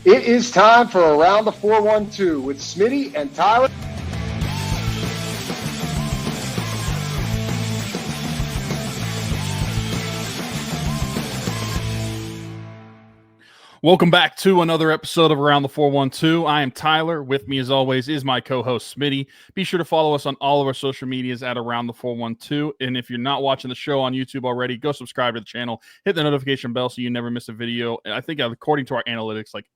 It is time for Around the 412 with Smitty and Tyler. Welcome back to another episode of Around the 412. I am Tyler. With me, as always, is my co-host, Smitty. Be sure to follow us on all of our social medias at Around the 412. And if you're not watching the show on YouTube already, go subscribe to the channel. Hit the notification bell so you never miss a video. And I think according to our analytics, like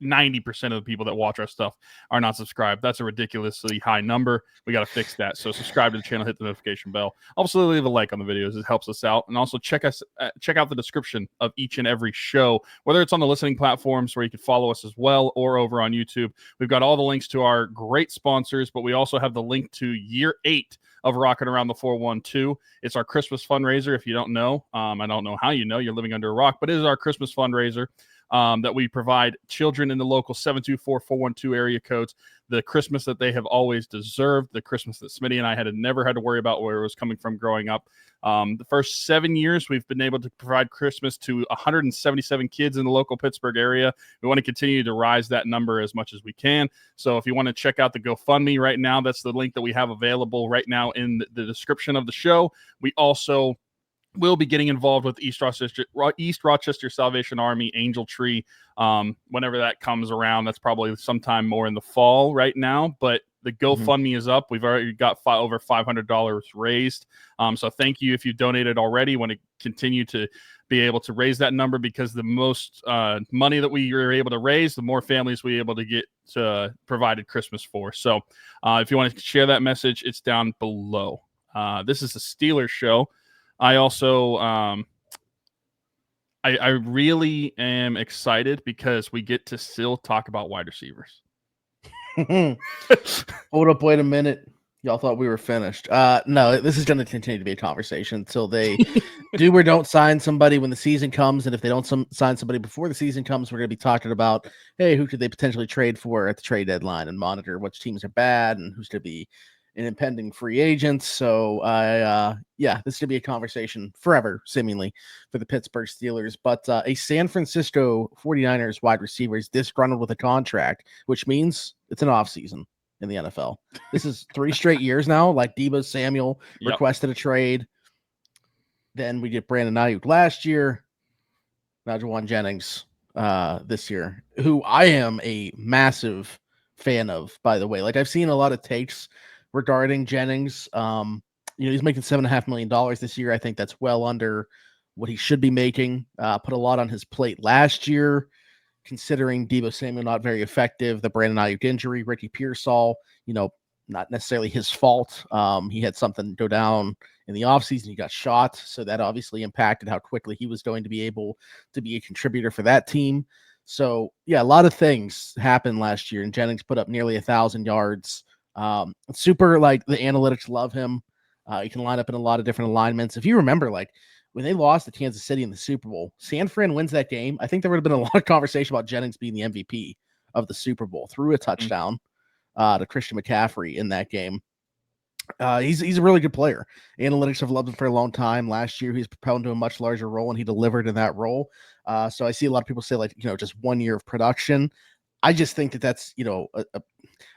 90% of the people that watch our stuff are not subscribed. That's a ridiculously high number. We got to fix that. So subscribe to the channel, hit the notification bell. Also leave a like on the videos. It helps us out. And also check out the description of each and every show, whether it's on the listening platforms where you can follow us as well or over on YouTube. We've got all the links to our great sponsors, but we also have the link to year 8 of Rocking Around the 412. It's our Christmas fundraiser. If you don't know, I don't know how you know, you're living under a rock, but it is our Christmas fundraiser. That we provide children in the local 724-412 area codes the Christmas that they have always deserved, the Christmas that Smitty and I never had to worry about where it was coming from growing up. The first 7 years, we've been able to provide Christmas to 177 kids in the local Pittsburgh area. We want to continue to rise that number as much as we can. So if you want to check out the GoFundMe right now, that's the link that we have available right now in the description of the show. We also will be getting involved with East Rochester Salvation Army Angel Tree whenever that comes around. That's probably sometime more in the fall right now, but the GoFundMe is up. We've already got over $500 raised. So thank you if you donated already. Want to continue to be able to raise that number, because the most money that we are able to raise, the more families we're able to get provided Christmas for. So if you want to share that message, it's down below. This is the Steelers show. I also, I really am excited because we get to still talk about wide receivers. Hold up, wait a minute. Y'all thought we were finished. No, this is going to continue to be a conversation until they do or don't sign somebody when the season comes. And if they don't sign somebody before the season comes, we're going to be talking about, hey, who could they potentially trade for at the trade deadline, and monitor which teams are bad and who's going to be an impending free agent. So this is gonna be a conversation forever, seemingly, for the Pittsburgh Steelers. But a San Francisco 49ers wide receiver is disgruntled with a contract, which means it's an offseason in the NFL. This is 3 straight years now. Like Deebo Samuel requested a trade. Then we get Brandon Ayuk last year. Now Jauan Jennings this year, who I am a massive fan of, by the way. Like, I've seen a lot of takes regarding Jennings. He's making $7.5 million this year. I think that's well under what he should be making. Put a lot on his plate last year, considering Deebo Samuel not very effective, the Brandon Ayuk injury, Ricky Pearsall, not necessarily his fault. He had something go down in the offseason. He got shot, so that obviously impacted how quickly he was going to be able to be a contributor for that team. So, yeah, a lot of things happened last year, and Jennings put up nearly 1,000 yards. Super, like, the analytics love him. He can line up in a lot of different alignments. If you remember, like, when they lost to Kansas City in the Super Bowl, San Fran wins that game. I think there would have been a lot of conversation about Jennings being the MVP of the Super Bowl. Threw a touchdown to Christian McCaffrey in that game. He's a really good player. Analytics have loved him for a long time. Last year, he's propelled into a much larger role, and he delivered in that role. So I see a lot of people say, like, just 1 year of production. I just think that that's,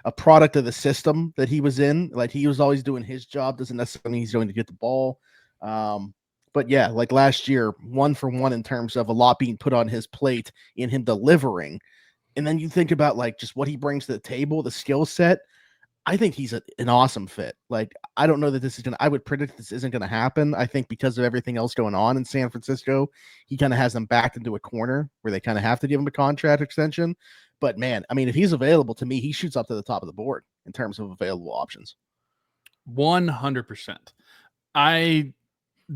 a product of the system that he was in. Like, he was always doing his job. Doesn't necessarily mean he's going to get the ball. But yeah, like last year, 1 for 1 in terms of a lot being put on his plate and him delivering. And then you think about, like, just what he brings to the table, the skill set. I think he's an awesome fit. Like, I don't know that I would predict this isn't going to happen. I think because of everything else going on in San Francisco, he kind of has them backed into a corner where they kind of have to give him a contract extension. But man, I mean, if he's available, to me, he shoots up to the top of the board in terms of available options. 100%. I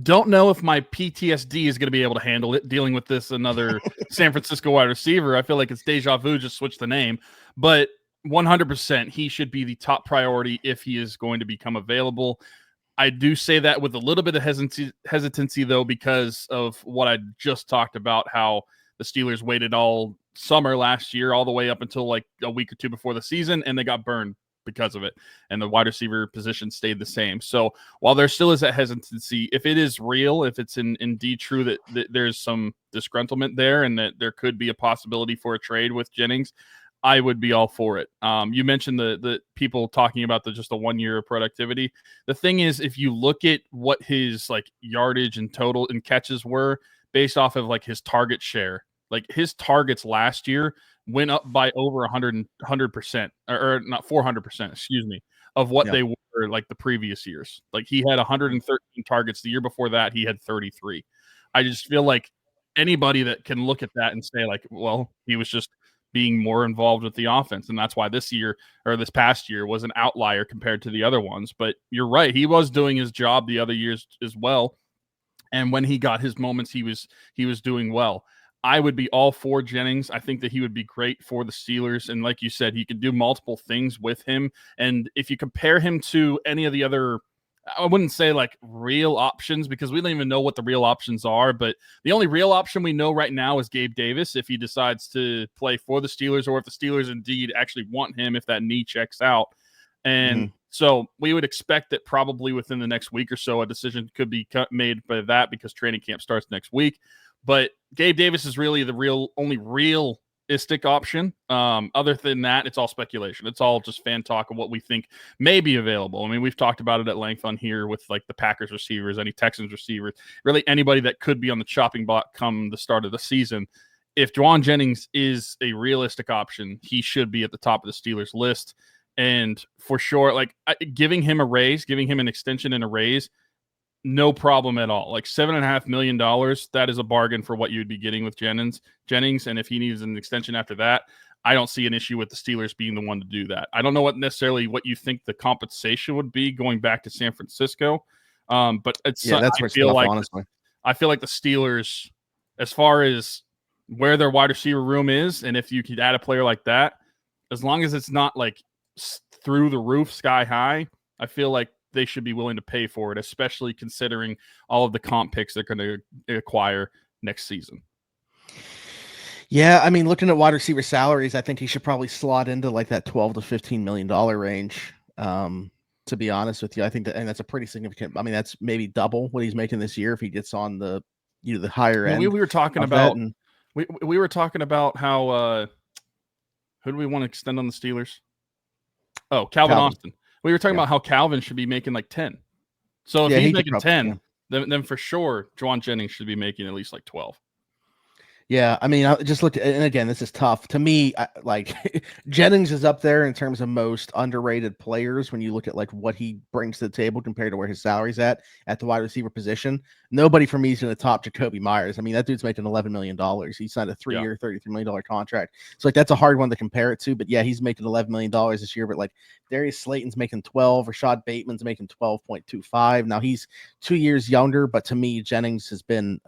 don't know if my PTSD is going to be able to handle it, dealing with this another San Francisco wide receiver. I feel like it's deja vu, just switch the name. But 100%, he should be the top priority if he is going to become available. I do say that with a little bit of hesitancy, though, because of what I just talked about, how the Steelers waited all summer last year, all the way up until like a week or two before the season, and they got burned because of it. And the wide receiver position stayed the same. So while there still is that hesitancy, if it is real, if it's indeed true that there's some disgruntlement there and that there could be a possibility for a trade with Jennings, I would be all for it. You mentioned the people talking about just the 1 year of productivity. The thing is, if you look at what his like yardage and total and catches were based off of like his target share, like his targets last year went up by over 100%, or not 400%, excuse me, of what they were like the previous years. Like he had 113 targets. The year before that, he had 33. I just feel like anybody that can look at that and say like, well, he was just being more involved with the offense. And that's why this year or this past year was an outlier compared to the other ones. But you're right. He was doing his job the other years as well. And when he got his moments, he was doing well. I would be all for Jennings. I think that he would be great for the Steelers. And like you said, he could do multiple things with him. And if you compare him to any of the other, I wouldn't say like real options because we don't even know what the real options are. But the only real option we know right now is Gabe Davis if he decides to play for the Steelers or if the Steelers indeed actually want him if that knee checks out. And so we would expect that probably within the next week or so, a decision could be made by that because training camp starts next week. But Gabe Davis is really the only realistic option. Other than that, it's all speculation. It's all just fan talk of what we think may be available. I mean, we've talked about it at length on here with like the Packers receivers, any Texans receivers, really anybody that could be on the chopping block come the start of the season. If Jauan Jennings is a realistic option, he should be at the top of the Steelers list. And for sure, like giving him a raise, giving him an extension and a raise, no problem at all. Like $7.5 million, that is a bargain for what you'd be getting with Jennings. And if he needs an extension after that, I don't see an issue with the Steelers being the one to do that. I don't know what you think the compensation would be going back to San Francisco. But that's where it's tough, honestly. I feel like the Steelers, as far as where their wide receiver room is, and if you could add a player like that, as long as it's not like through the roof, sky high, I feel like they should be willing to pay for it, especially considering all of the comp picks they're going to acquire next season. Yeah, I mean, looking at wide receiver salaries, I think he should probably slot into like that $12 to $15 million range. To be honest with you, I think that's a pretty significant. I mean, that's maybe double what he's making this year if he gets on the the higher end. We were talking about we were talking about how who do we want to extend on the Steelers? Oh, Calvin Austin. We were talking about how Calvin should be making like 10. So if he's making 10, then for sure, Jauan Jennings should be making at least like 12. Yeah, I mean, I just looked, and again, this is tough to me. Jennings is up there in terms of most underrated players when you look at like what he brings to the table compared to where his salary's at the wide receiver position. Nobody for me is going to top Jacoby Myers. I mean, that dude's making $11 million. He signed a 3-year, $33 million contract. So like that's a hard one to compare it to. But yeah, he's making $11 million this year. But like Darius Slayton's making 12, Rashad Bateman's making 12.25. Now he's 2 years younger, but to me, Jennings has been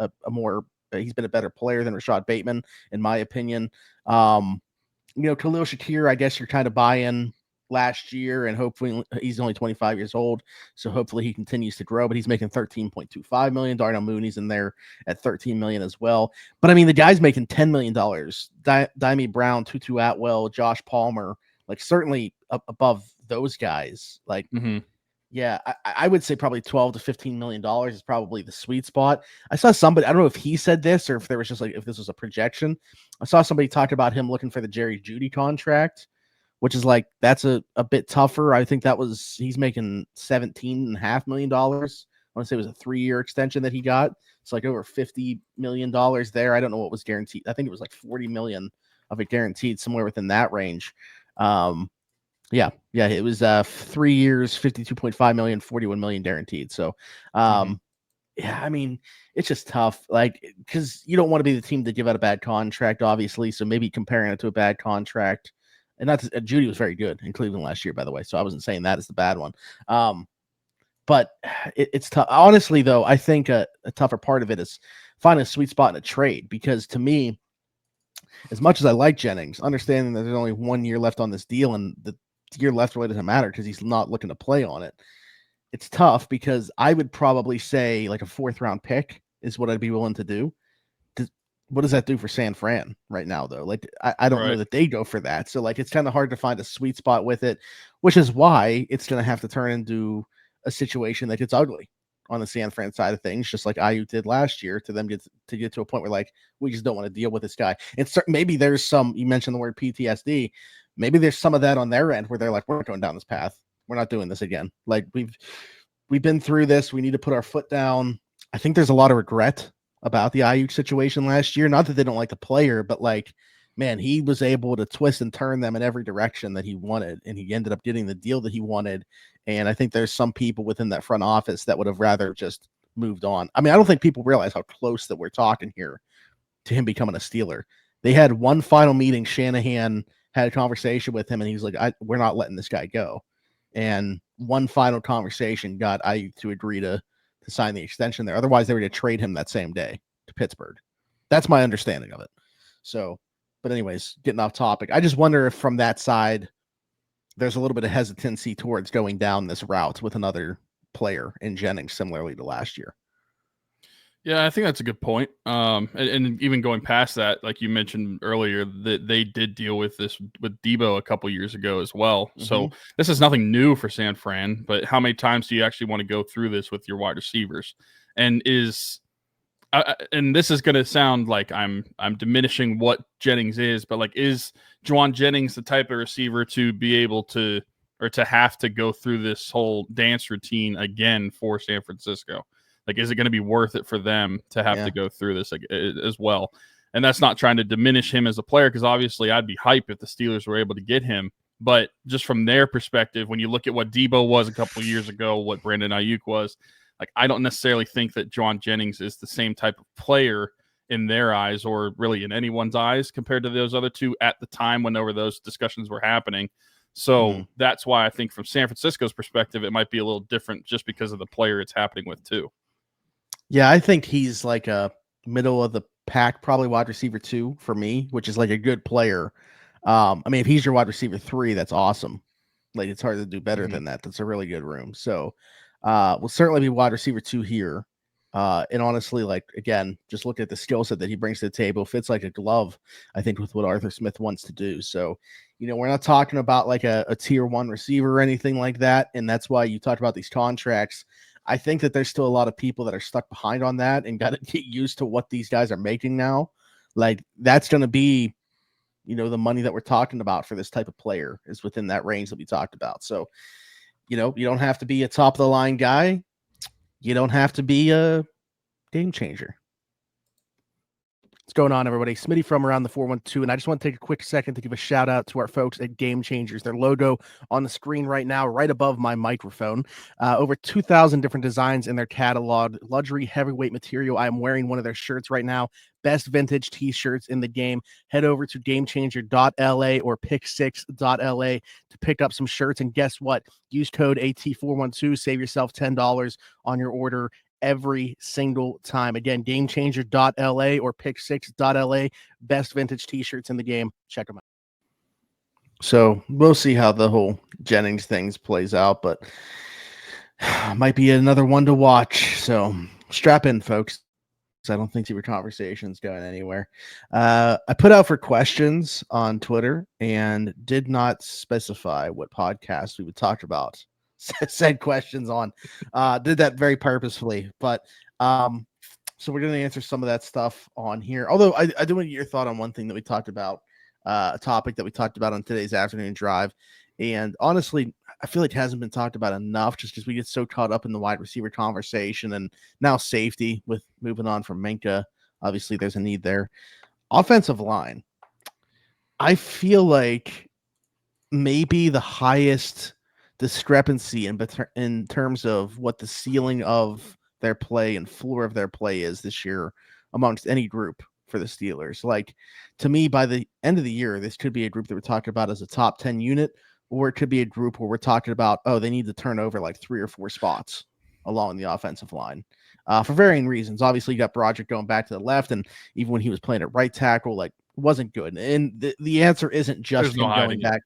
he's been a better player than Rashad Bateman, in my opinion. Khalil Shakir, I guess you're kind of buying last year, and hopefully he's only 25 years old, so hopefully he continues to grow, but he's making $13.25 million. Darnell Mooney's in there at $13 million as well. But I mean, the guy's making $10 million. Dimey Brown, Tutu Atwell, Josh Palmer, like certainly above those guys. Like, yeah, I would say probably $12 to $15 million is probably the sweet spot. I saw somebody, I don't know if he said this or if there was just like, if this was a projection. I saw somebody talk about him looking for the Jerry Jeudy contract, which is like, that's a bit tougher. I think he's making $17.5 million. I want to say it was a 3-year extension that he got. It's like over $50 million there. I don't know what was guaranteed. I think it was like $40 million of it guaranteed, somewhere within that range. Yeah, it was 3 years, $52.5 million, $41 million guaranteed. So, yeah, I mean, it's just tough, like, because you don't want to be the team to give out a bad contract, obviously. So maybe comparing it to a bad contract, and not Jeudy was very good in Cleveland last year, by the way. So I wasn't saying that is the bad one. But it's tough. Honestly, though, I think a tougher part of it is finding a sweet spot in a trade, because to me, as much as I like Jennings, understanding that there's only 1 year left on this deal and the year left really doesn't matter because he's not looking to play on it. It's tough because I would probably say like a 4th round pick is what I'd be willing to do. what does that do for San Fran right now, though? Like, I don't know that they go for that. So, like, it's kind of hard to find a sweet spot with it, which is why it's going to have to turn into a situation that gets ugly on the San Fran side of things, just like IU did last year, to them get to a point where, like, we just don't want to deal with this guy. It's maybe there's some, you mentioned the word PTSD, maybe there's some of that on their end where they're like, we're not going down this path. We're not doing this again. Like, we've been through this. We need to put our foot down. I think there's a lot of regret about the Ayuk situation last year. Not that they don't like the player, but like, man, he was able to twist and turn them in every direction that he wanted, and he ended up getting the deal that he wanted. And I think there's some people within that front office that would have rather just moved on. I mean, I don't think people realize how close that we're talking here to him becoming a Steeler. They had one final meeting. Shanahan had a conversation with him, and he's like, we're not letting this guy go. And one final conversation got Ayuk to agree to sign the extension there. Otherwise, they were going to trade him that same day to Pittsburgh. That's my understanding of it. So, but anyways, getting off topic, I just wonder if from that side, there's a little bit of hesitancy towards going down this route with another player in Jennings, similarly to last year. Yeah, I think that's a good point. And even going past that, like you mentioned earlier, that they did deal with this with Debo a couple years ago as well. Mm-hmm. So this is nothing new for San Fran, but how many times do you actually want to go through this with your wide receivers? And and this is going to sound like I'm diminishing what Jennings is, but like, is Jauan Jennings the type of receiver to be able to, or to have to go through this whole dance routine again for San Francisco? Like, is it going to be worth it for them to have to go through this as well? And that's not trying to diminish him as a player, because obviously I'd be hyped if the Steelers were able to get him. But just from their perspective, when you look at what Debo was a couple of years ago, what Brandon Ayuk was, like, I don't necessarily think that Jauan Jennings is the same type of player in their eyes, or really in anyone's eyes, compared to those other two at the time whenever those discussions were happening. So that's why I think from San Francisco's perspective, it might be a little different just because of the player it's happening with too. Yeah, I think he's like a middle of the pack, probably wide receiver 2 for me, which is like a good player. I mean, if he's your wide receiver 3, that's awesome. Like, it's hard to do better than that. That's a really good room. So will certainly be wide receiver 2 here. And honestly, like, again, just look at the skill set that he brings to the table. Fits like a glove, I think, with what Arthur Smith wants to do. So, you know, we're not talking about like a tier 1 receiver or anything like that. And that's why you talked about these contracts. I think that there's still a lot of people that are stuck behind on that and got to get used to what these guys are making now. Like, that's going to be, you know, the money that we're talking about for this type of player is within that range that we talked about. So, you know, you don't have to be a top of the line guy. You don't have to be a game changer. What's going on, everybody? Smitty from Around the 412, and I just want to take a quick second to give a shout out to our folks at Game Changers. Their logo on the screen right now, right above my microphone. Over 2,000 different designs in their catalog. Luxury heavyweight material. I am wearing one of their shirts right now. Best vintage t-shirts in the game. Head over to gamechanger.la or pick6.la to pick up some shirts. And guess what? Use code AT412. Save yourself $10 on your order every single time. Again, gamechanger.la or pick6.la. Best vintage t-shirts in the game. Check them out. So we'll see how the whole Jennings things plays out, but might be another one to watch. So strap in, folks. I don't think your conversation's going anywhere. I put out for questions on Twitter and did not specify what podcast we would talk about. Said questions on. Did that very purposefully. But so we're going to answer some of that stuff on here. Although I do want your thought on one thing that we talked about, a topic that we talked about on today's afternoon drive. And honestly, I feel like it hasn't been talked about enough just because we get so caught up in the wide receiver conversation and now safety with moving on from Minka. Obviously, there's a need there. Offensive line. I feel like maybe the highest discrepancy in terms of what the ceiling of their play and floor of their play is this year amongst any group for the Steelers. Like, to me, by the end of the year, this could be a group that we're talking about as a top 10 unit, or it could be a group where we're talking about, oh, they need to turn over like 3 or 4 spots along the offensive line for varying reasons. Obviously, you got Broderick going back to the left, and even when he was playing at right tackle, like, wasn't good. And the answer isn't just him going back.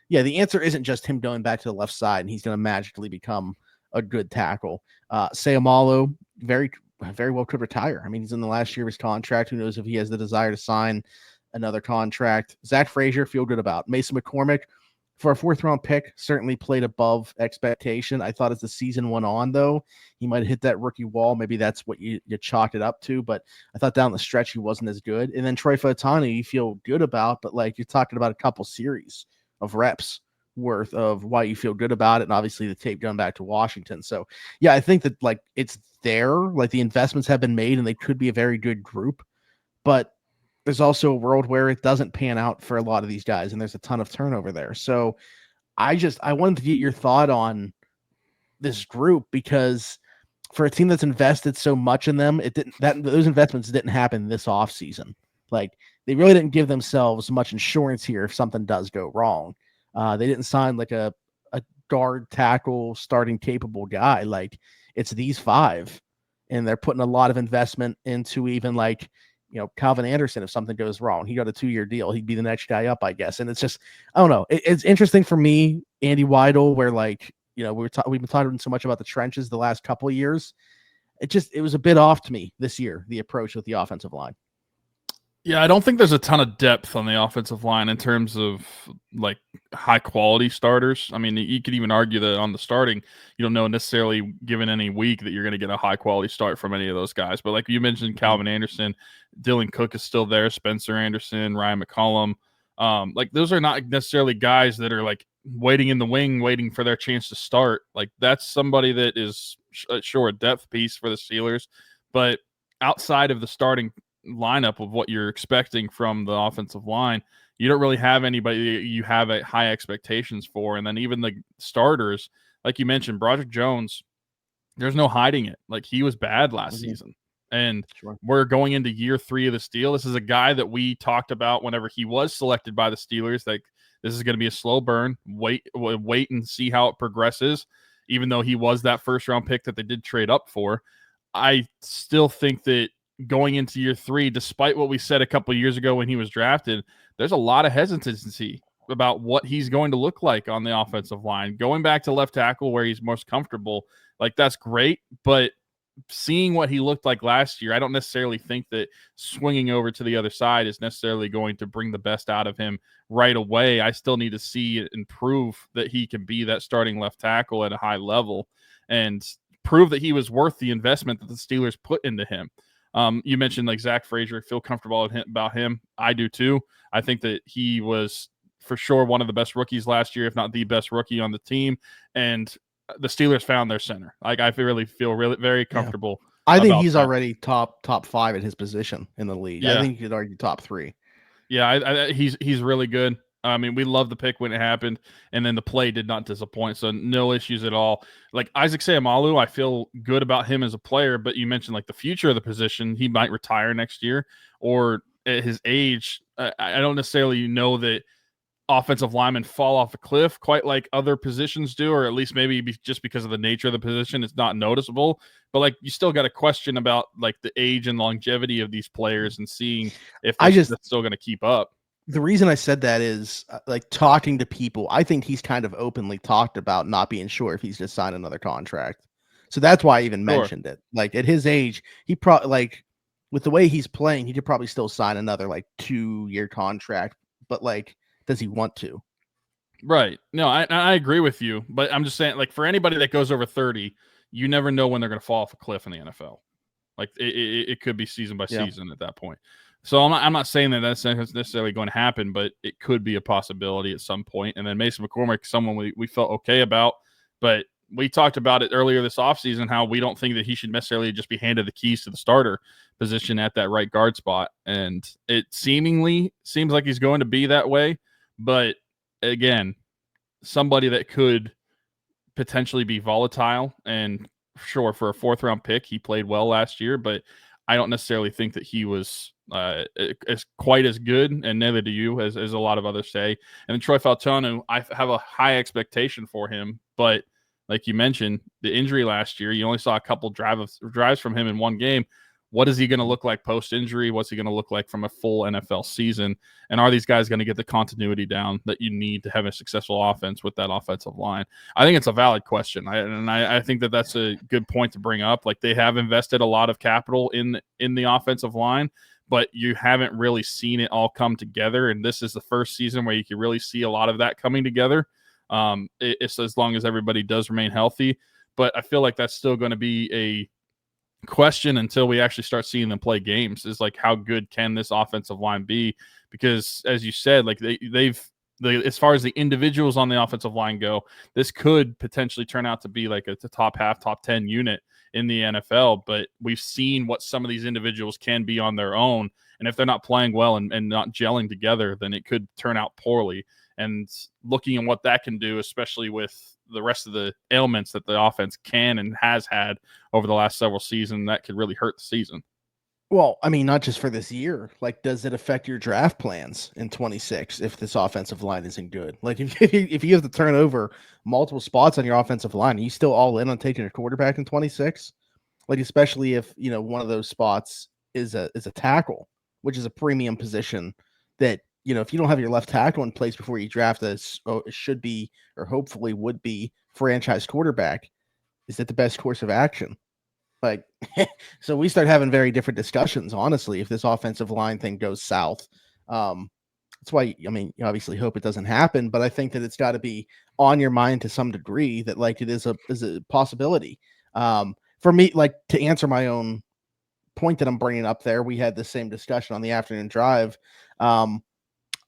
Yeah, the answer isn't just him going back to the left side, and he's going to magically become a good tackle. Sayamalo, very very well could retire. I mean, he's in the last year of his contract. Who knows if he has the desire to sign another contract. Zach Frazier, feel good about. Mason McCormick, for a 4th-round pick, certainly played above expectation. I thought as the season went on, though, he might have hit that rookie wall. Maybe that's what you chalk it up to, but I thought down the stretch he wasn't as good. And then Troy Fautanu, you feel good about, but like you're talking about a couple series of reps worth of why you feel good about it, and obviously the tape going back to Washington. So, yeah, I think that like it's there, like the investments have been made, and they could be a very good group, but there's also a world where it doesn't pan out for a lot of these guys, and there's a ton of turnover there. So I wanted to get your thought on this group, because for a team that's invested so much in them, those investments didn't happen this offseason. Like they really didn't give themselves much insurance here if something does go wrong. They didn't sign like a guard tackle starting capable guy. Like it's these 5, and they're putting a lot of investment into even like, Calvin Anderson. If something goes wrong, he got a 2-year deal. He'd be the next guy up, I guess. And it's just, I don't know. It's interesting for me, Andy Weidel, where like, we've been talking so much about the trenches the last couple of years. It was a bit off to me this year, the approach with the offensive line. Yeah, I don't think there's a ton of depth on the offensive line in terms of like high quality starters. I mean, you could even argue that on the starting, you don't know necessarily given any week that you're going to get a high quality start from any of those guys. But like you mentioned, Calvin Anderson, Dylan Cook is still there, Spencer Anderson, Ryan McCollum. Like those are not necessarily guys that are like waiting in the wing, waiting for their chance to start. Like that's somebody that is sure a depth piece for the Steelers, but outside of the starting lineup of what you're expecting from the offensive line, you don't really have anybody you have high expectations for. And then even the starters, like you mentioned, Broderick Jones, there's no hiding it. Like he was bad last season. And we're going into year 3 of this deal. This is a guy that we talked about whenever he was selected by the Steelers. Like this is going to be a slow burn. Wait and see how it progresses. Even though he was that 1st-round pick that they did trade up for, I still think that going into year 3, despite what we said a couple of years ago when he was drafted, there's a lot of hesitancy about what he's going to look like on the offensive line. Going back to left tackle where he's most comfortable, like that's great, but seeing what he looked like last year, I don't necessarily think that swinging over to the other side is necessarily going to bring the best out of him right away. I still need to see it and prove that he can be that starting left tackle at a high level and prove that he was worth the investment that the Steelers put into him. You mentioned like Zach Frazier, feel comfortable about him. I do too. I think that he was for sure one of the best rookies last year, if not the best rookie on the team. And the Steelers found their center. Like I really feel very comfortable. Yeah. I think he's already top 5 at his position in the league. Yeah. I think you could argue top 3. Yeah, he's really good. I mean, we loved the pick when it happened, and then the play did not disappoint, so no issues at all. Like Isaac Seumalo, I feel good about him as a player, but you mentioned like the future of the position. He might retire next year, or at his age, I don't necessarily know that offensive linemen fall off a cliff quite like other positions do, or at least maybe just because of the nature of the position, it's not noticeable. But like you still got a question about like the age and longevity of these players and seeing if that's still going to keep up. The reason I said that is like talking to people, I think he's kind of openly talked about not being sure if he's just signed another contract. So that's why I even mentioned it. Like at his age, he probably like with the way he's playing, he could probably still sign another like 2-year contract, but like, does he want to? Right. No, I agree with you, but I'm just saying like for anybody that goes over 30, you never know when they're going to fall off a cliff in the NFL. Like it could be season by season at that point. So I'm not saying that that's necessarily going to happen, but it could be a possibility at some point. And then Mason McCormick, someone we felt okay about, but we talked about it earlier this offseason, how we don't think that he should necessarily just be handed the keys to the starter position at that right guard spot. And it seemingly seems like he's going to be that way. But again, somebody that could potentially be volatile, and sure, for a 4th-round pick, he played well last year, but I don't necessarily think that he was as quite as good, and neither do you, as a lot of others say. And then Troy Fautanu, I have a high expectation for him, but like you mentioned, the injury last year, you only saw a couple drives from him in one game. what is he going to look like post-injury? What's he going to look like from a full NFL season? And are these guys going to get the continuity down that you need to have a successful offense with that offensive line? I think it's a valid question. I think that that's a good point to bring up. Like, they have invested a lot of capital in the offensive line, but you haven't really seen it all come together. And this is the first season where you can really see a lot of that coming together. It's as long as everybody does remain healthy. But I feel like that's still going to be a question until we actually start seeing them play games, is like, how good can this offensive line be? Because as you said, like they've as far as the individuals on the offensive line go, this could potentially turn out to be like a top 10 unit in the NFL. But we've seen what some of these individuals can be on their own. And if they're not playing well and not gelling together, then it could turn out poorly. And looking at what that can do, especially with the rest of the ailments that the offense can and has had over the last several seasons, that could really hurt the season. Well, I mean, not just for this year. Like, does it affect your draft plans in 26 if this offensive line isn't good? Like, if you have to turn over multiple spots on your offensive line, are you still all in on taking a quarterback in 26? Like, especially if, you know, one of those spots is a tackle, which is a premium position that, you know, if you don't have your left tackle in place before you draft it should be, or hopefully would be, franchise quarterback, is that the best course of action? Like, so we start having very different discussions, honestly, if this offensive line thing goes south. That's why, I mean, you obviously hope it doesn't happen, but I think that it's got to be on your mind to some degree that, like, it is a possibility. For me, like, to answer my own point that I'm bringing up there, we had the same discussion on the afternoon drive.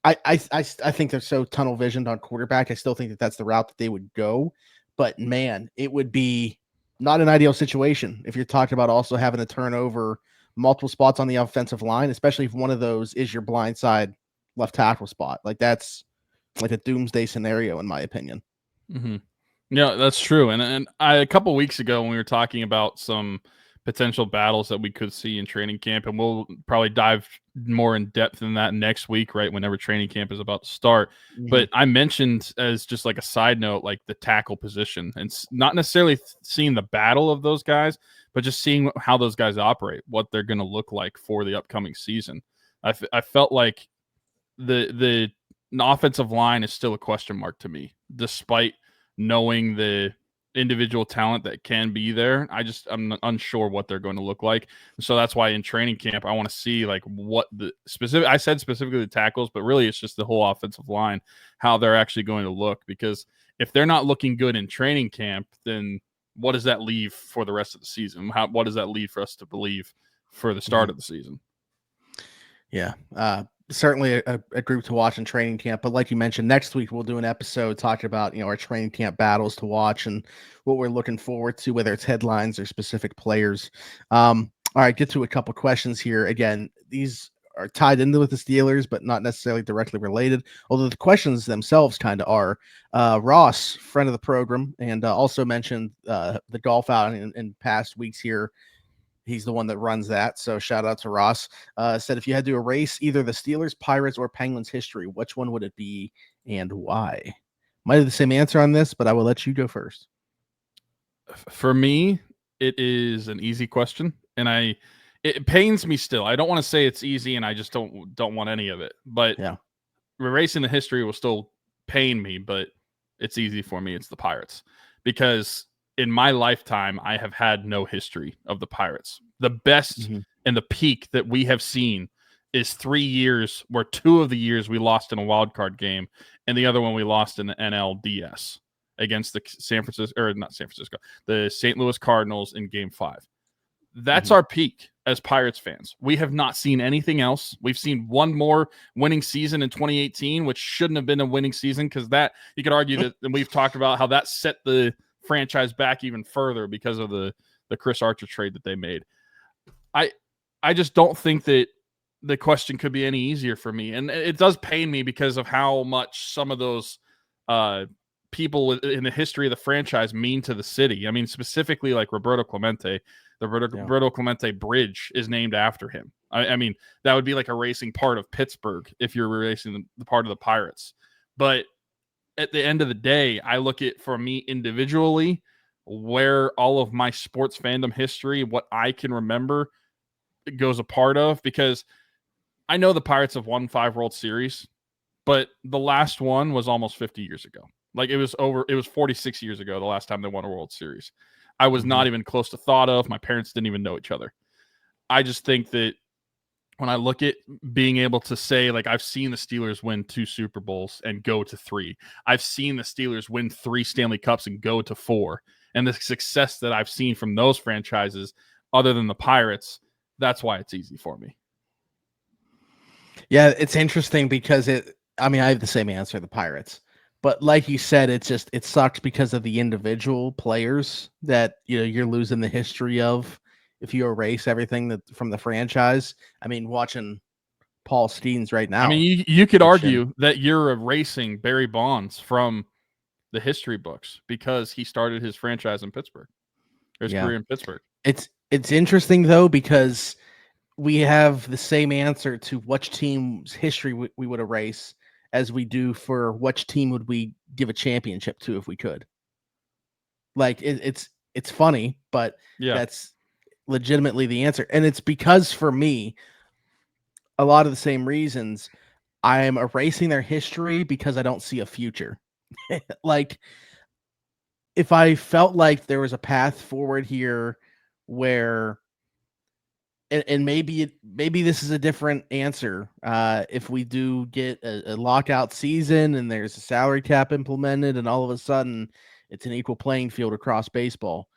I think they're so tunnel visioned on quarterback. I still think that that's the route that they would go, but man, it would be not an ideal situation if you're talking about also having to turn over multiple spots on the offensive line, especially if one of those is your blindside left tackle spot. Like, that's like a doomsday scenario, in my opinion. Mm-hmm. Yeah, that's true. And a couple weeks ago when we were talking about some potential battles that we could see in training camp, and we'll probably dive more in depth in that next week, right, whenever training camp is about to start. Mm-hmm. But I mentioned, as just like a side note, like the tackle position, and not necessarily seeing the battle of those guys, but just seeing how those guys operate, what they're going to look like for the upcoming season. I felt like the offensive line is still a question mark to me, despite knowing the individual talent that can be there. I'm unsure what they're going to look like. So that's why in training camp, I want to see like what I said specifically the tackles, but really it's just the whole offensive line, how they're actually going to look. Because if they're not looking good in training camp, then what does that leave for the rest of the season? What does that leave for us to believe for the start of the season? Yeah. Certainly a group to watch in training camp, but like you mentioned, next week we'll do an episode talking about, you know, our training camp battles to watch and what we're looking forward to, whether it's headlines or specific players. All right, get to a couple questions here. Again, these are tied into with the Steelers, but not necessarily directly related, although the questions themselves kind of are. Ross, friend of the program, and also mentioned the golf out in past weeks here. He's the one that runs that. So shout out to Ross. Said, if you had to erase either the Steelers, Pirates, or Penguins history, which one would it be and why? Might have the same answer on this, but I will let you go first. For me, it is an easy question. And it pains me still. I don't want to say it's easy and I just don't want any of it. But yeah, erasing the history will still pain me, but it's easy for me. It's the Pirates. Because in my lifetime, I have had no history of the Pirates. The best and the peak that we have seen is 3 years where 2 of the years we lost in a wild card game and the other one we lost in the NLDS against the the St. Louis Cardinals in Game 5. That's our peak as Pirates fans. We have not seen anything else. We've seen one more winning season in 2018, which shouldn't have been a winning season because that you could argue that, and we've talked about how that set the franchise back even further because of the Chris Archer trade that they made. I just don't think that the question could be any easier for me. And it does pain me because of how much some of those people in the history of the franchise mean to the city. I mean, specifically like Roberto Clemente. The Roberto Clemente Bridge is named after him. I mean, that would be like erasing part of Pittsburgh if you're erasing the part of the Pirates. But at the end of the day, I look at, for me individually, where all of my sports fandom history, what I can remember, goes a part of, because I know the Pirates have won 5 World Series, but the last one was almost 50 years ago. Like it was 46 years ago the last time they won a World Series. I was not even close to thought of. My parents didn't even know each other. I just think that when I look at being able to say, like, I've seen the Steelers win 2 Super Bowls and go to 3. I've seen the Steelers win 3 Stanley Cups and go to 4. And the success that I've seen from those franchises, other than the Pirates, that's why it's easy for me. Yeah, it's interesting because I have the same answer, the Pirates. But like you said, it sucks because of the individual players that you're losing the history of if you erase everything from the franchise. I mean, watching Paul Skeens right now. I mean, you could argue that you're erasing Barry Bonds from the history books because he started his franchise in Pittsburgh. His career in Pittsburgh. It's interesting though, because we have the same answer to which team's history we would erase as we do for which team would we give a championship to if we could. Like it's funny, but that's legitimately the answer. And it's because for me, a lot of the same reasons, I am erasing their history because I don't see a future. Like if I felt like there was a path forward here where and maybe this is a different answer. If we do get a lockout season and there's a salary cap implemented and all of a sudden it's an equal playing field across baseball,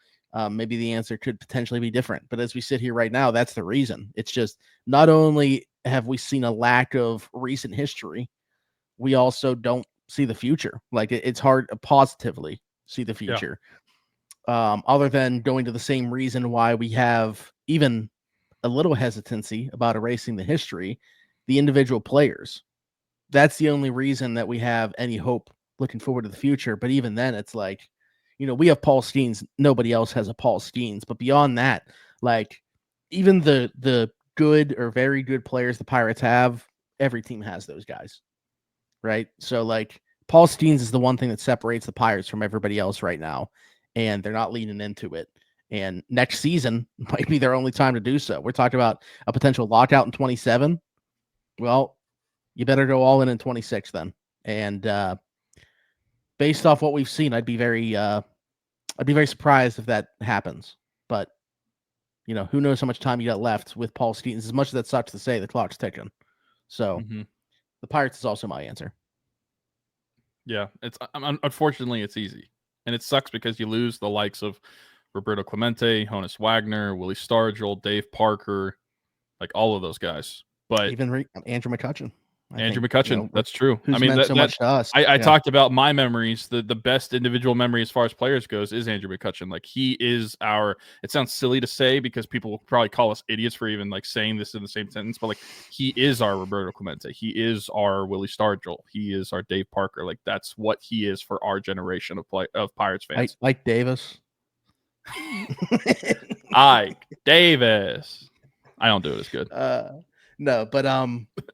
maybe the answer could potentially be different. But as we sit here right now, that's the reason. It's just not only have we seen a lack of recent history, we also don't see the future. Like it's hard to positively see the future. Other than going to the same reason why we have even a little hesitancy about erasing the history, the individual players. That's the only reason that we have any hope looking forward to the future. But even then, it's like, we have Paul Skeens. Nobody else has a Paul Skeens. But beyond that, like even the good or very good players the Pirates have, every team has those guys, right? So like Paul Skeens is the one thing that separates the Pirates from everybody else right now, and they're not leaning into it. And next season might be their only time to do so. We're talking about a potential lockout in 27. Well, you better go all in 26 then. And based off what we've seen, I'd be very surprised if that happens. But who knows how much time you got left with Paul Skeens? As much as that sucks to say, the clock's ticking. So the Pirates is also my answer. Yeah, unfortunately it's easy, and it sucks because you lose the likes of Roberto Clemente, Honus Wagner, Willie Stargell, Dave Parker, like all of those guys. But even Andrew McCutchen. Andrew McCutchen, that's true. I mean, so much to us. I talked about my memories. The best individual memory as far as players goes is Andrew McCutchen. Like he is it sounds silly to say because people will probably call us idiots for even like saying this in the same sentence, but like he is our Roberto Clemente. He is our Willie Stargell. He is our Dave Parker. Like that's what he is for our generation of Pirates fans. Like Davis. Ike Davis. I don't do it as good. No, but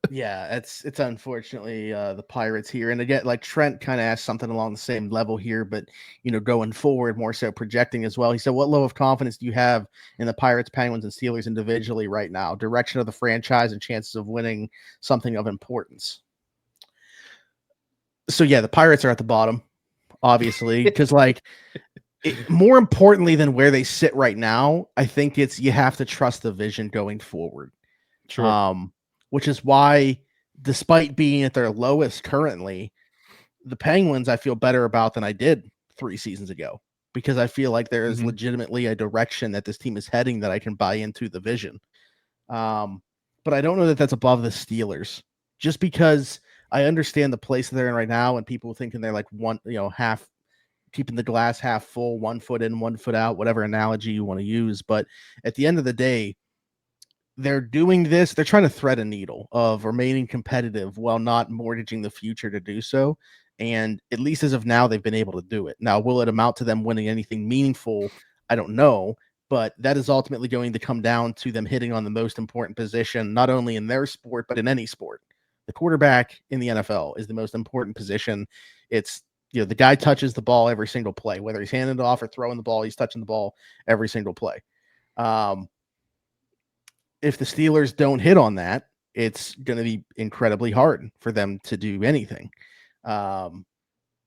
yeah, it's unfortunately the Pirates here. And again, like Trent kind of asked something along the same level here, but going forward, more so projecting as well. He said, "What level of confidence do you have in the Pirates, Penguins, and Steelers individually right now? Direction of the franchise and chances of winning something of importance." So yeah, the Pirates are at the bottom, obviously, because like. More importantly than where they sit right now, I think it's you have to trust the vision going forward. Sure. Which is why, despite being at their lowest currently, the Penguins I feel better about than I did 3 seasons ago, because I feel like there is legitimately a direction that this team is heading that I can buy into the vision. But I don't know that that's above the Steelers, just because I understand the place they're in right now and people thinking they're like half. Keeping the glass half full, 1 foot in, 1 foot out, whatever analogy you want to use. But at the end of the day, they're doing this. They're trying to thread a needle of remaining competitive while not mortgaging the future to do so. And at least as of now, they've been able to do it. Now, will it amount to them winning anything meaningful? I don't know. But that is ultimately going to come down to them hitting on the most important position, not only in their sport, but in any sport. The quarterback in the NFL is the most important position. It's the guy touches the ball every single play, whether he's handing it off or throwing the ball, he's touching the ball every single play. if the Steelers don't hit on that, it's going to be incredibly hard for them to do anything.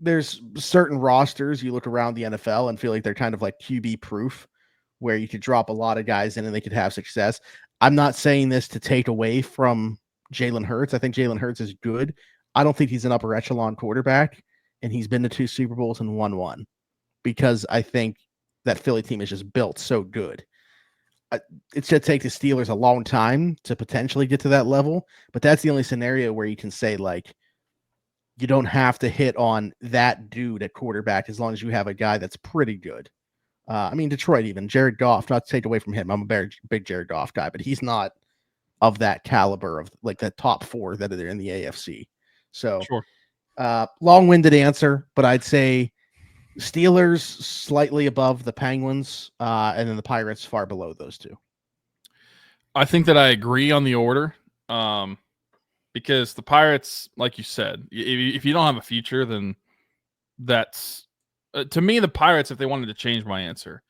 There's certain rosters you look around the NFL and feel like they're kind of like QB proof, where you could drop a lot of guys in and they could have success. I'm not saying this to take away from Jalen Hurts. I think Jalen Hurts is good. I don't think he's an upper echelon quarterback, and he's been to 2 Super Bowls and won one, because I think that Philly team is just built so good. It's going to take the Steelers a long time to potentially get to that level, but that's the only scenario where you can say, like, you don't have to hit on that dude at quarterback as long as you have a guy that's pretty good. I mean, Detroit, even Jared Goff, not to take away from him. I'm a big Jared Goff guy, but he's not of that caliber of like the top 4 that are in the AFC. So, Sure. Long-winded answer, but I'd say Steelers slightly above the Penguins, and then the Pirates far below those two. I think that I agree on the order, because the Pirates, like you said, if you don't have a future, then that's to me the Pirates. If they wanted to change my answer,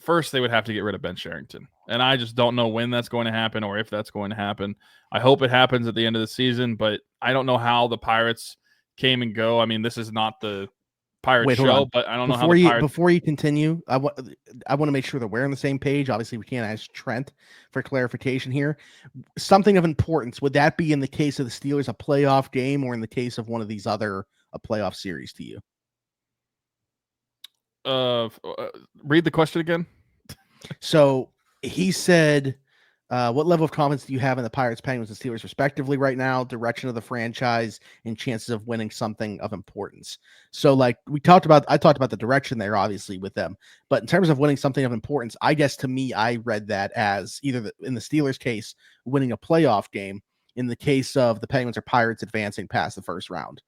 first they would have to get rid of Ben Sherrington, and I just don't know when that's going to happen or if that's going to happen. I hope it happens at the end of the season, but I don't know how the Pirates came and go. I mean, this is not the Pirates show, but I don't know how the Pirates... Before you continue, I want to make sure that we're on the same page. Obviously, we can't ask Trent for clarification here. Something of importance, would that be in the case of the Steelers a playoff game, or in the case of one of these other a playoff series to you? Read the question again. So he said, what level of confidence do you have in the Pirates, Penguins, and Steelers respectively right now, direction of the franchise, and chances of winning something of importance? So like I talked about the direction there, obviously, with them, but in terms of winning something of importance, I guess to me, I read that as either in the Steelers case, winning a playoff game, in the case of the Penguins or Pirates, advancing past the first round.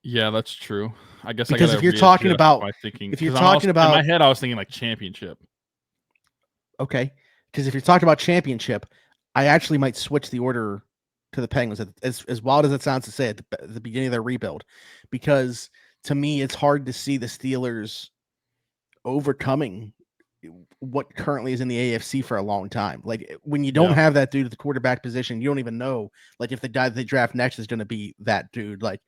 Yeah, that's true. I guess because if you're talking about thinking, if you're talking about in my head, I was thinking like championship. Okay, because if you're talking about championship, I actually might switch the order to the Penguins, as wild as it sounds to say at the beginning of their rebuild, because to me it's hard to see the Steelers overcoming what currently is in the AFC for a long time. Like when you don't have that dude at the quarterback position, you don't even know like if the guy that they draft next is going to be that dude. Like,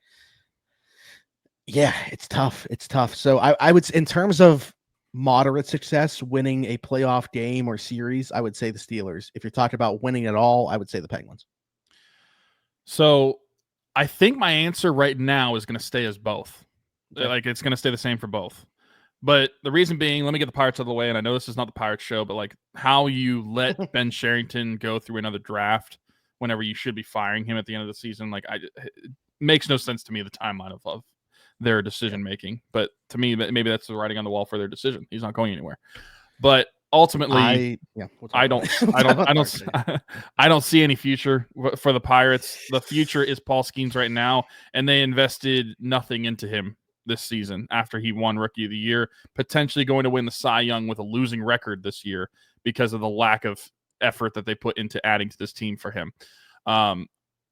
yeah, it's tough. It's tough. So I would, in terms of moderate success, winning a playoff game or series, I would say the Steelers. If you're talking about winning at all, I would say the Penguins. So I think my answer right now is going to stay as both. Okay. Like it's going to stay the same for both. But the reason being, let me get the Pirates out of the way, and I know this is not the Pirates show, but like how you let Ben Sherrington go through another draft whenever you should be firing him at the end of the season, like it makes no sense to me, the timeline of their decision making. But to me, maybe that's the writing on the wall for their decision. He's not going anywhere. But ultimately, I don't see any future for the Pirates. The future is Paul Skeens right now, and they invested nothing into him this season after he won Rookie of the Year, potentially going to win the Cy Young with a losing record this year because of the lack of effort that they put into adding to this team for him.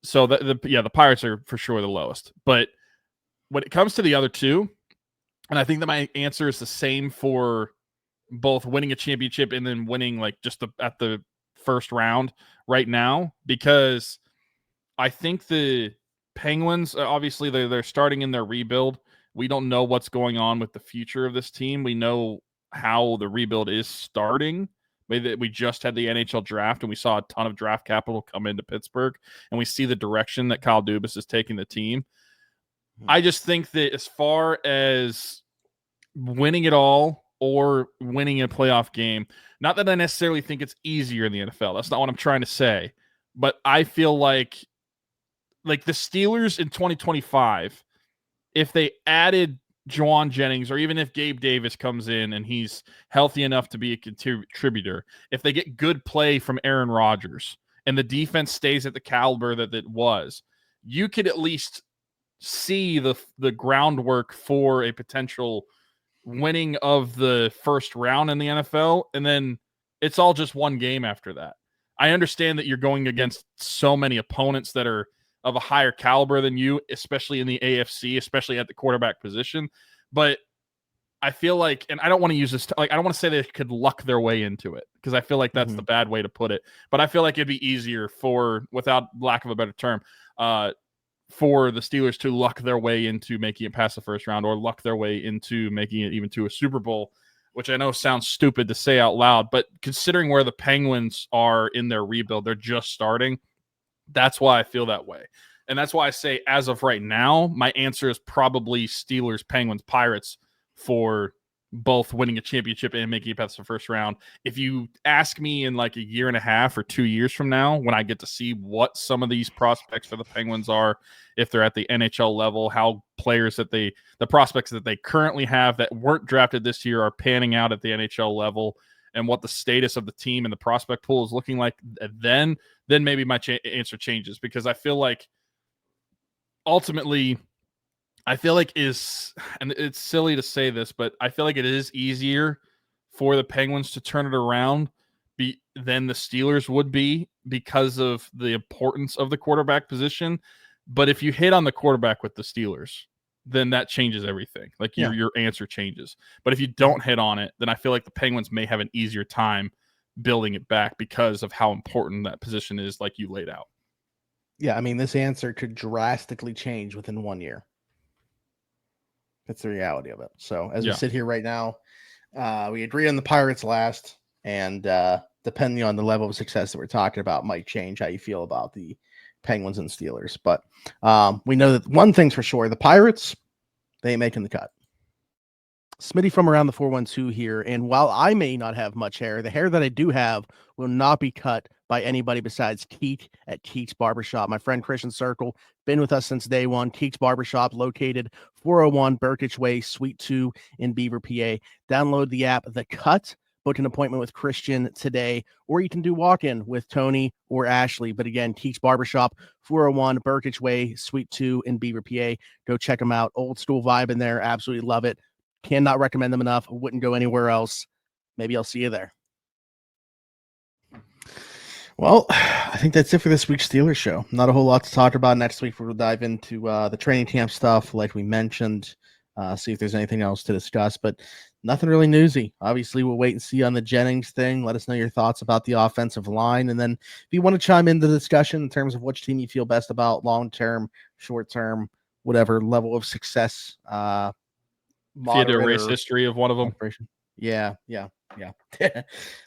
So the Pirates are for sure the lowest. But when it comes to the other two, and I think that my answer is the same for both winning a championship and then winning like just at the first round right now, because I think the Penguins, obviously they're starting in their rebuild. We don't know what's going on with the future of this team. We know how the rebuild is starting. We just had the NHL draft, and we saw a ton of draft capital come into Pittsburgh, and we see the direction that Kyle Dubas is taking the team. I just think that as far as winning it all or winning a playoff game, not that I necessarily think it's easier in the NFL. That's not what I'm trying to say. But I feel like the Steelers in 2025, if they added Jauan Jennings, or even if Gabe Davis comes in and he's healthy enough to be a contributor, if they get good play from Aaron Rodgers and the defense stays at the caliber that it was, you could at least see the groundwork for a potential winning of the first round in the NFL, and then it's all just one game after that. I understand that you're going against so many opponents that are of a higher caliber than you, especially in the AFC, especially at the quarterback position. But I feel like, and I don't want to use this, I don't want to say they could luck their way into it, because I feel like that's the bad way to put it. But I feel like it'd be easier without lack of a better term, for the Steelers to luck their way into making it past the first round, or luck their way into making it even to a Super Bowl, which I know sounds stupid to say out loud, but considering where the Penguins are in their rebuild, they're just starting. That's why I feel that way. And that's why I say, as of right now, my answer is probably Steelers, Penguins, Pirates for both winning a championship and making it past the first round. If you ask me in like a year and a half or 2 years from now, when I get to see what some of these prospects for the Penguins are, if they're at the NHL level, how players that the prospects that they currently have that weren't drafted this year are panning out at the NHL level, and what the status of the team and the prospect pool is looking like, then maybe my answer changes, because I feel like ultimately, and it's silly to say this, but I feel like it is easier for the Penguins to turn it around than the Steelers would be, because of the importance of the quarterback position. But if you hit on the quarterback with the Steelers, then that changes everything. Like your answer changes. But if you don't hit on it, then I feel like the Penguins may have an easier time building it back, because of how important that position is, like you laid out. Yeah, I mean, this answer could drastically change within 1 year. That's the reality of it. So as we sit here right now, we agree on the Pirates last, and depending on the level of success that we're talking about, might change how you feel about the Penguins and Steelers. But we know that one thing's for sure: the Pirates, they ain't making the cut. Smitty from around the 412 here, and while I may not have much hair, the hair that I do have will not be cut by anybody besides Keek at Keek's Barbershop. My friend Christian Circle, been with us since day one. Keek's Barbershop, located 401 Burkitch Way, Suite 2 in Beaver, PA. Download the app The Cut, book an appointment with Christian today, or you can do walk-in with Tony or Ashley. But again, Keek's Barbershop, 401 Burkitch Way, Suite 2 in Beaver, PA. Go check them out. Old school vibe in there. Absolutely love it. Cannot recommend them enough. Wouldn't go anywhere else. Maybe I'll see you there. Well, I think that's it for this week's Steelers show. Not a whole lot to talk about. Next week, we'll dive into the training camp stuff, like we mentioned, see if there's anything else to discuss, but nothing really newsy. Obviously, we'll wait and see on the Jennings thing. Let us know your thoughts about the offensive line. And then if you want to chime in the discussion in terms of which team you feel best about, long-term, short-term, whatever level of success, if you had to erase history of one of them. Yeah.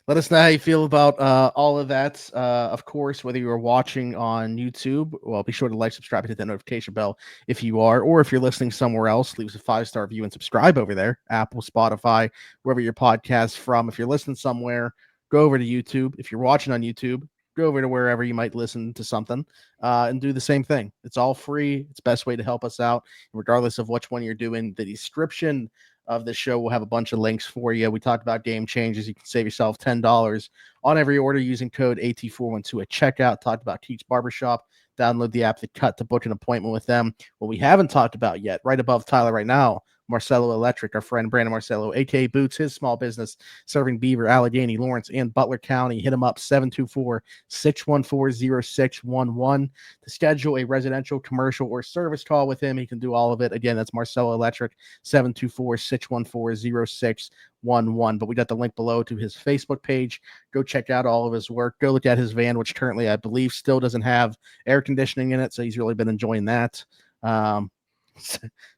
Let us know how you feel about all of that. Of course, whether you're watching on YouTube, well, be sure to like, subscribe, and hit that notification bell if you are, or if you're listening somewhere else, leave us a 5-star review and subscribe over there, Apple, Spotify, wherever your podcast's from. If you're listening somewhere, go over to YouTube. If you're watching on YouTube, go over to wherever you might listen to something and do the same thing. It's all free. It's the best way to help us out, regardless of which one you're doing. The description of the show will have a bunch of links for you. We talked about game changes. You can save yourself $10 on every order using code AT412 at checkout. Talked about Keek's Barbershop. Download the app The Cut to book an appointment with them. What we haven't talked about yet, right above Tyler right now, Marcelo Electric, our friend Brandon Marcelo, a.k.a. Boots, his small business serving Beaver, Allegheny, Lawrence, and Butler County. Hit him up, 724-614-0611 to schedule a residential, commercial, or service call with him. He can do all of it. Again, that's Marcelo Electric, 724-614-0611. But we got the link below to his Facebook page. Go check out all of his work. Go look at his van, which currently, I believe, still doesn't have air conditioning in it, so he's really been enjoying that.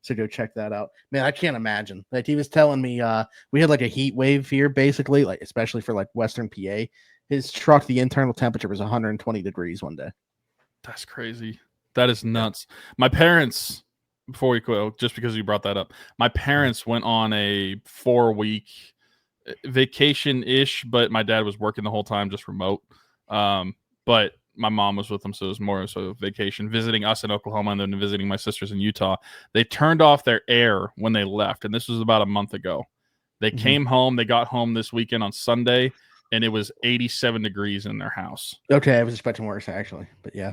So go check that out. Man, I can't imagine. Like, he was telling me we had like a heat wave here, basically, like especially for like Western PA. His truck, the internal temperature was 120 degrees one day. That's crazy. That is nuts. My parents, before we quit, just because you brought that up, my parents went on a 4-week vacation-ish, but my dad was working the whole time, just remote. But my mom was with them, so it was more so vacation, visiting us in Oklahoma and then visiting my sisters in Utah. They turned off their air when they left, and this was about a month ago. They came home. They got home this weekend on Sunday, and it was 87 degrees in their house. Okay, I was expecting worse, actually, but yeah.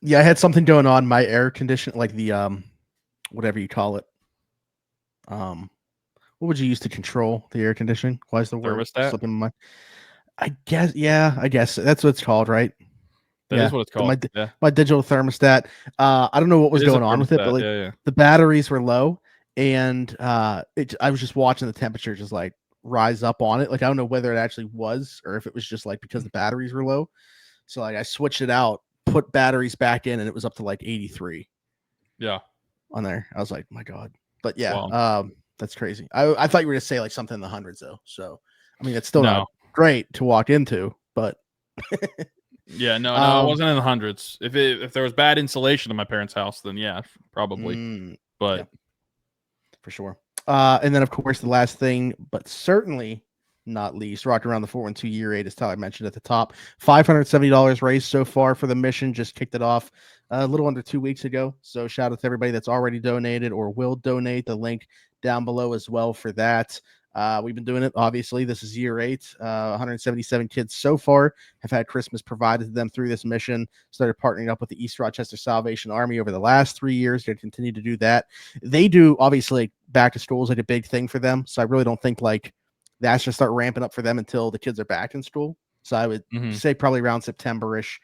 Yeah, I had something going on. My air condition, like the whatever you call it. What would you use to control the air conditioning? Why is the word slipping in my mind? I guess that's what it's called, right? That is what it's called. My digital thermostat. I don't know what was going on with it, but like, the batteries were low, and I was just watching the temperature just like rise up on it. Like I don't know whether it actually was or if it was just like because the batteries were low. So like I switched it out, put batteries back in, and it was up to like 83. Yeah. On there. I was like, my God. But yeah, Wow. that's crazy. I thought you were gonna say like something in the hundreds though. So I mean it's still not great to walk into, but yeah, no, it wasn't in the hundreds. If there was bad insulation in my parents' house, then yeah, probably. But yeah, for sure. And then of course the last thing, but certainly not least, rocking around the 412 year 8, as Tyler mentioned at the top. $570 raised so far for the mission. Just kicked it off a little under 2 weeks ago. So shout out to everybody that's already donated or will donate. The link down below as well for that. We've been doing it. Obviously, this is year 8. 177 kids so far have had Christmas provided to them through this mission. Started partnering up with the East Rochester Salvation Army over the last 3 years. They continue to do that. They do, obviously, back to school is like a big thing for them. So I really don't think like that's going to start ramping up for them until the kids are back in school. So I would say probably around September-ish.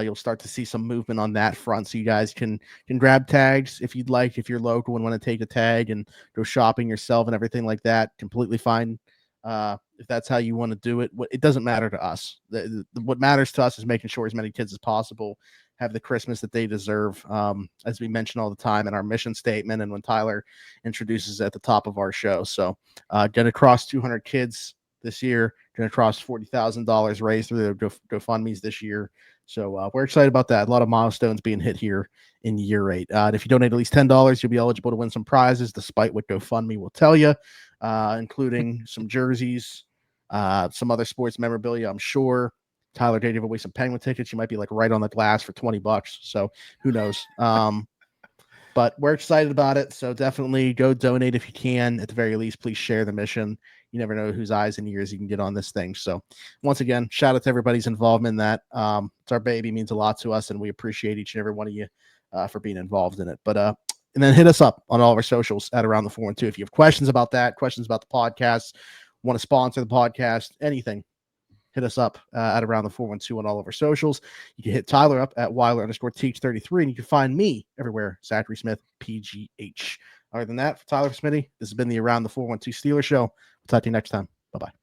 You'll start to see some movement on that front, so you guys can grab tags if you'd like, if you're local and want to take a tag and go shopping yourself and everything like that. Completely fine if that's how you want to do it. It doesn't matter to us. What matters to us is making sure as many kids as possible have the Christmas that they deserve, as we mention all the time in our mission statement and when Tyler introduces at the top of our show. So going to cross 200 kids this year, going to cross $40,000 raised through the GoFundMe's this year. So we're excited about that. A lot of milestones being hit here in year 8. And if you donate at least $10, you'll be eligible to win some prizes, despite what GoFundMe will tell you, including some jerseys, some other sports memorabilia, I'm sure. Tyler did give away some Penguin tickets. You might be like right on the glass for $20. So who knows? But we're excited about it. So definitely go donate if you can. At the very least, please share the mission. You never know whose eyes and ears you can get on this thing. So once again, shout out to everybody's involvement in that. It's our baby, means a lot to us, and we appreciate each and every one of you for being involved in it. But and then hit us up on all of our socials at Around the 412 if you have questions about that, questions about the podcast, want to sponsor the podcast, anything. Hit us up at Around the 412 on all of our socials. You can hit Tyler up at Weiler_Teach33, and you can find me everywhere, Zachary Smith, PGH. Other than that, for Tyler, Smitty, this has been the Around the 412 Steelers show. We'll talk to you next time. Bye-bye.